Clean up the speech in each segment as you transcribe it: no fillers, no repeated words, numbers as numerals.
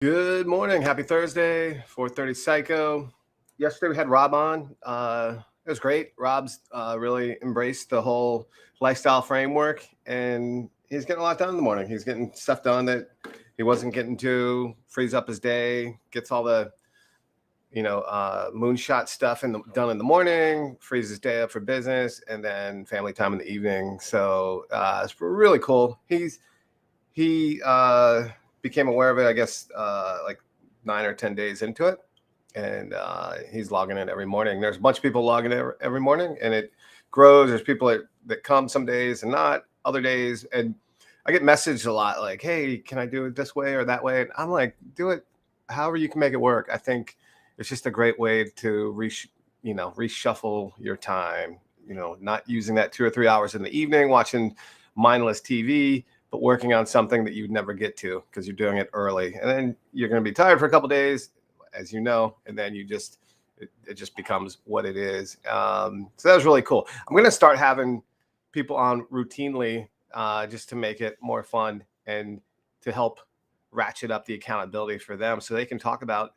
Good morning. Happy Thursday, 4:30 Psycho. Yesterday we had Rob on. It was great. Rob's really embraced the whole lifestyle framework, and he's getting a lot done in the morning. He's getting stuff done that he wasn't getting to, frees up his day, gets all the moonshot stuff done in the morning, frees his day up for business, and then family time in the evening. So it's really cool. He became aware of it, I guess, like 9 or 10 days into it, and he's logging in every morning. There's a bunch of people logging in every morning, and it grows. There's people that come some days and not other days, and I get messaged a lot like, "Hey, can I do it this way or that way?" And I'm like, "Do it however you can make it work." I think it's just a great way to reshuffle your time. Not using that 2 or 3 hours in the evening watching mindless TV, but working on something that you'd never get to because you're doing it early. And then you're going to be tired for a couple of days, as you know, and then it just becomes what it is. So that was really cool. I'm going to start having people on routinely just to make it more fun and to help ratchet up the accountability for them so they can talk about,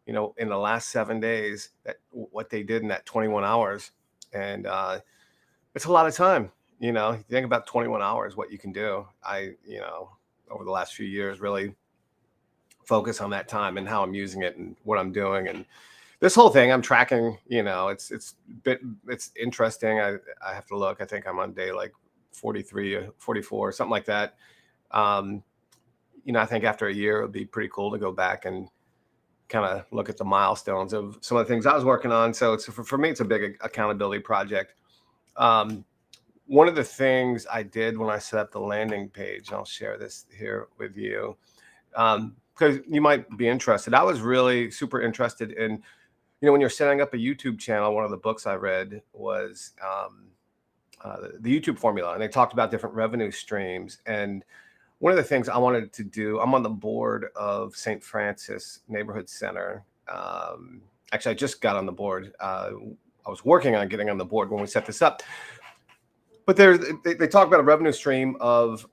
in the last 7 days, what they did in that 21 hours. And it's a lot of time. You think about 21 hours, what you can do. Over the last few years, really focus on that time and how I'm using it and what I'm doing. And this whole thing I'm tracking, it's interesting. I have to look. I think I'm on day like 43 or 44, something like that. Um, I think after a year, it would be pretty cool to go back and kind of look at the milestones of some of the things I was working on. So for me, it's a big accountability project. Um, One of the things I did when I set up the landing page, and I'll share this here with you, because you might be interested. I was really super interested in, when you're setting up a YouTube channel, one of the books I read was the YouTube formula, and they talked about different revenue streams. And one of the things I wanted to do, I'm on the board of St. Francis Neighborhood Center. Actually, I just got on the board. I was working on getting on the board when we set this up. But they talk about a revenue stream of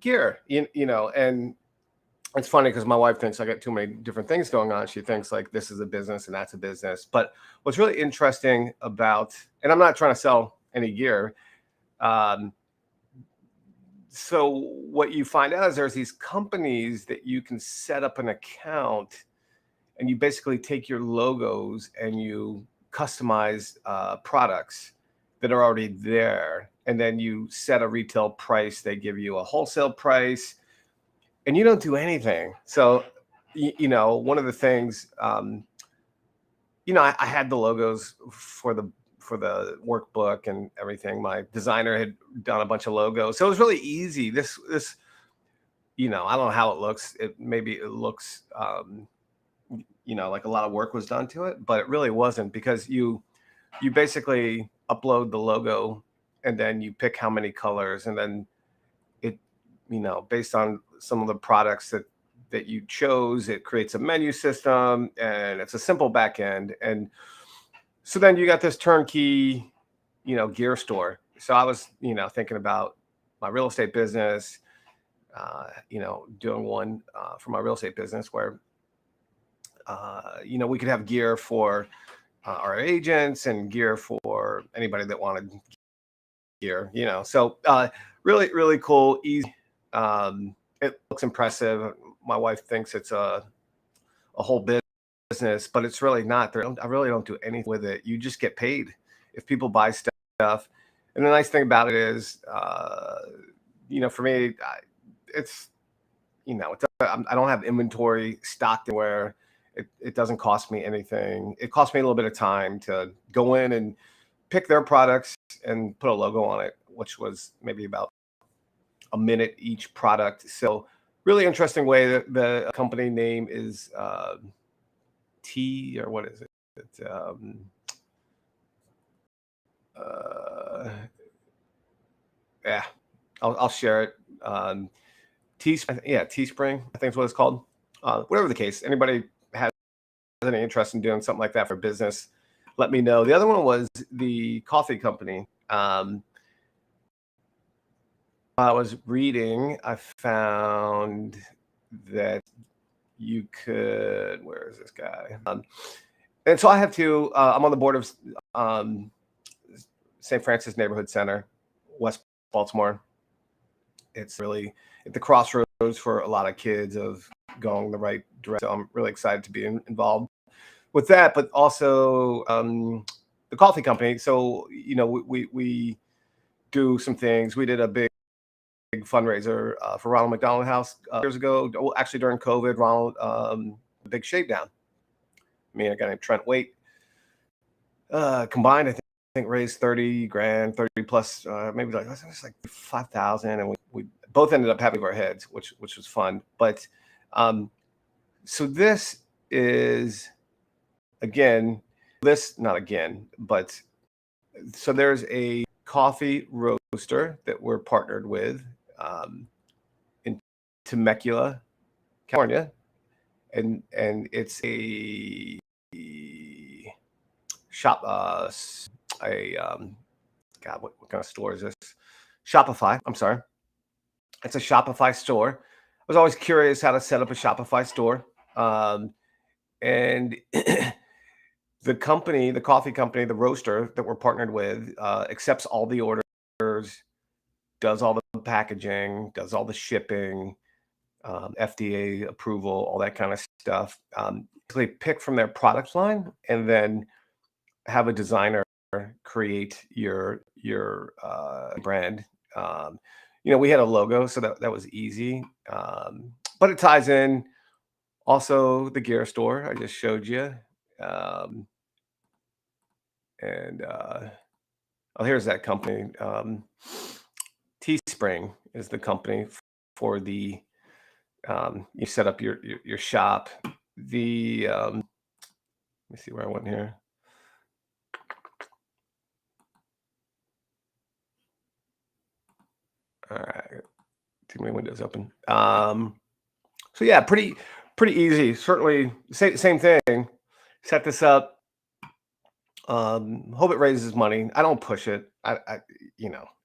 gear, and it's funny because my wife thinks I got too many different things going on. She thinks like this is a business and that's a business. But what's really interesting about, and I'm not trying to sell any gear. So what you find out is there's these companies that you can set up an account, and you basically take your logos and you customize products that are already there, and then you set a retail price. They give you a wholesale price, and you don't do anything. So one of the things, I had the logos for the workbook and everything. My designer had done a bunch of logos, so it was really easy. This I don't know how it looks. Maybe it looks like a lot of work was done to it, but it really wasn't, because you basically upload the logo, and then you pick how many colors, and then it, based on some of the products that you chose, it creates a menu system, and it's a simple back end. And so then you got this turnkey, gear store. So I was, thinking about my real estate business, doing one for my real estate business where, we could have gear for our agents and gear for anybody that wanted gear. So really, really cool, easy. It looks impressive. My wife thinks it's a whole business, but it's really not. I really don't do anything with it. You just get paid if people buy stuff. And the nice thing about it is, for me, it's, I don't have inventory stocked where it doesn't cost me anything. It costs me a little bit of time to go in and pick their products and put a logo on it, which was maybe about a minute each product. So really interesting way. That the company name is T, or what is it? Uh, yeah, I'll share it. Teespring, I think is what it's called. Whatever the case, anybody has any interest in doing something like that for business, let me know. The other one was the coffee company. I was reading, I found that you could, where is this guy? And so I have to, I'm on the board of um, St. Francis Neighborhood Center, West Baltimore. It's really at the crossroads for a lot of kids of going the right direction. So I'm really excited to be involved with that, but also the coffee company. So, we do some things. We did a big fundraiser for Ronald McDonald House years ago. Well, actually, during COVID, Ronald, big shakedown. Me and a guy named Trent Waite combined, I think raised 30 grand, 30 plus, maybe like, it was like 5,000. And we both ended up having over our heads, which was fun. But so this is, again, not again, but so there's a coffee roaster that we're partnered with in Temecula, California, and it's a shop, a God, what kind of store is this? Shopify. I'm sorry, it's a Shopify store. I was always curious how to set up a Shopify store, and the coffee company, the roaster that we're partnered with, accepts all the orders, does all the packaging, does all the shipping, FDA approval, all that kind of stuff. Basically pick from their product line and then have a designer create your brand. We had a logo, so that was easy. But it ties in also the gear store I just showed you. Um, and Oh, here's that company. Teespring is the company for the you set up your shop. Let me see where I went here. All right, too many windows open. So yeah, pretty easy. Certainly, same thing. Set this up. Hope it raises money. I don't push it.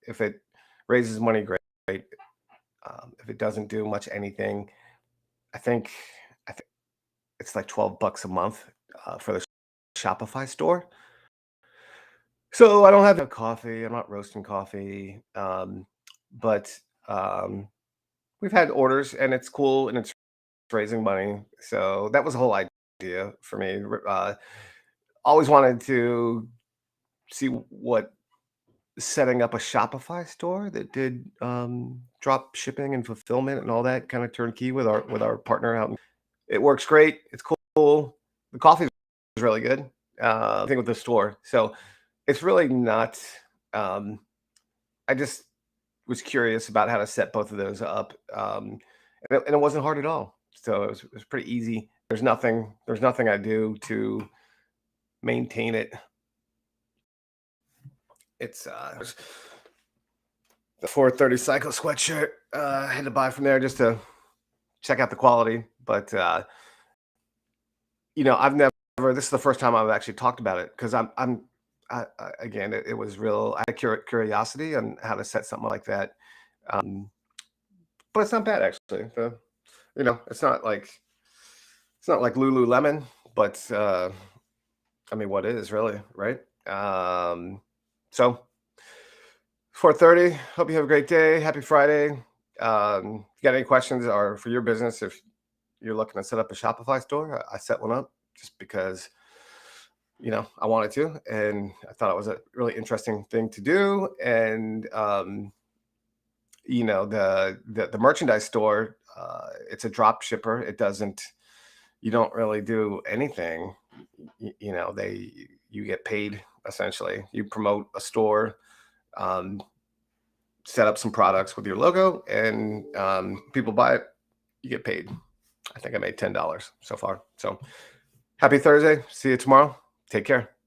If it raises money, great. If it doesn't do much anything, I think I think it's like $12 a month for the Shopify store. So I don't have coffee. I'm not roasting coffee, but um, we've had orders, and it's cool, and it's raising money. So that was the whole idea for me. Always wanted to see what setting up a Shopify store that did drop shipping and fulfillment and all that kind of turnkey with our partner out. It works great. It's cool. The coffee is really good. I think with the store, so it's really not. Um, I just was curious about how to set both of those up, and it wasn't hard at all. So it was pretty easy. There's nothing I do to maintain it. It's the 430 cycle sweatshirt. I had to buy from there just to check out the quality. But I've never. This is the first time I've actually talked about it because again, it was real. I had curiosity on how to set something like that. Um, but it's not bad actually. It's not like Lululemon, but I mean, what is really right? So 4:30. Hope you have a great day. Happy Friday. If you got any questions or for your business, if you're looking to set up a Shopify store, I set one up just because I wanted to, and I thought it was a really interesting thing to do. And the merchandise store, it's a drop shipper. You don't really do anything. You get paid essentially. You promote a store, um, set up some products with your logo, and people buy it. You get paid. I think I made $10 so far. So happy Thursday. See you tomorrow. Take care.